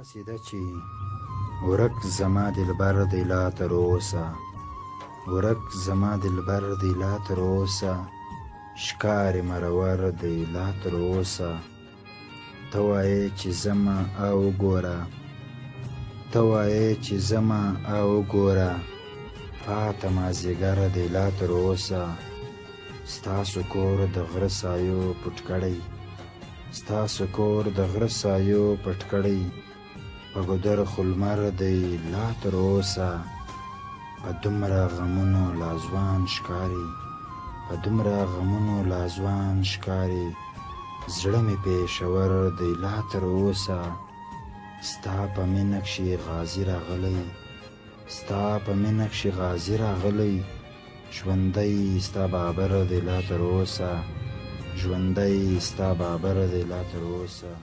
داسې ده چې ورک زما دلبر دی لا تر اوسه، ورک زما دلبر دی لا تر اوسه، ښکار مرور دی لا تر اوسه. ته وایې چې ځمه او ګوره، ته وایې چې ځمه او ګوره، پاته مازدیګر دی لا تر اوسه. ستاسو کور د غره سایو پټ کړی، ستاسو کور د غره سایو پټ کړی، په ګودر خو لمر دی لا تر اوسه. په دومره غمونو لا ځوان ښکاري، په دومره غمونو لا ځوان ښکاري، زړه مې پېښور دی لا تر اوسه. ستا په مینه کښې غازي راغلی، ستا په مینه کښې غازي راغلی، ژوندی ستا بابر دی لا تر اوسه، ژوندی ستا بابر دی لا تر اوسه.